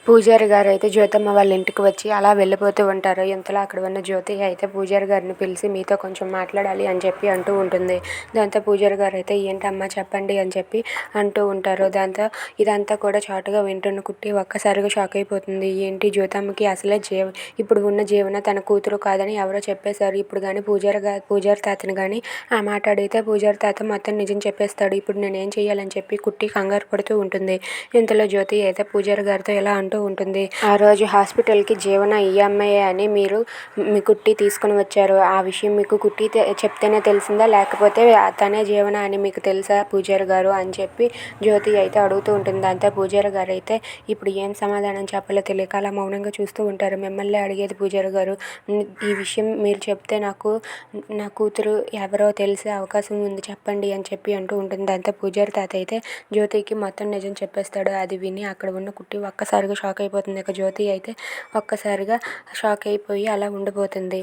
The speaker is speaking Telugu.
పూజారి గారు అయితే జ్యోతమ్మ వాళ్ళ ఇంటికి వచ్చి అలా వెళ్ళిపోతూ ఉంటారు. ఇంతలో అక్కడ ఉన్న జ్యోతి అయితే పూజారి గారిని పిలిచి మీతో కొంచెం మాట్లాడాలి అని చెప్పి అంటూ ఉంటుంది. దాంతో పూజారి గారు అయితే ఏంటమ్మా చెప్పండి అని చెప్పి అంటూ ఉంటారు. దాంతో ఇదంతా కూడా చాటుగా వింటున్న కుట్టి ఒక్కసారిగా షాక్ అయిపోతుంది. ఏంటి జ్యోతమ్మకి అసలే ఇప్పుడు ఉన్న జీవన తన కూతురు కాదని ఎవరో చెప్పేశారు. ఇప్పుడు కానీ పూజారి తాతని కానీ ఆ మాట అడిగితే పూజారి తాత మొత్తం నిజం చెప్పేస్తాడు. ఇప్పుడు నేనేం చేయాలని చెప్పి కుట్టి కంగారు పడుతూ ఉంటుంది. ఇంతలో జ్యోతి అయితే పూజారి గారితో ఇలా అంటూ ఉంటుంది. ఆ రోజు హాస్పిటల్కి జీవన ఈ అమ్మాయే అని మీరు మీ కుట్టి తీసుకుని వచ్చారు. ఆ విషయం మీకు కుట్టి చెప్తేనే తెలిసిందా, లేకపోతే తనే జీవన అని మీకు తెలుసా పూజారి గారు అని చెప్పి జ్యోతి అయితే అడుగుతూ ఉంటుంది. దాంతో పూజారి గారు అయితే ఇప్పుడు ఏం సమాధానం చెప్పాలో తెలియక అలా మౌనంగా చూస్తూ ఉంటారు. మిమ్మల్ని అడిగేది పూజారి గారు, ఈ విషయం మీరు చెప్తే నాకు నా కూతురు ఎవరో తెలిసే అవకాశం ఉంది చెప్పండి అని చెప్పి అంటూ ఉంటుంది. దాంతో పూజారి తాత అయితే జ్యోతికి మొత్తం నిజం చెప్పేస్తాడు. అది విని అక్కడ ఉన్న కుట్టి ఒక్కసారిగా షాక్ అయిపోతుంది. ఇక జ్యోతి అయితే ఒక్కసారిగా షాక్ అయిపోయి అలా ఉండిపోతుంది.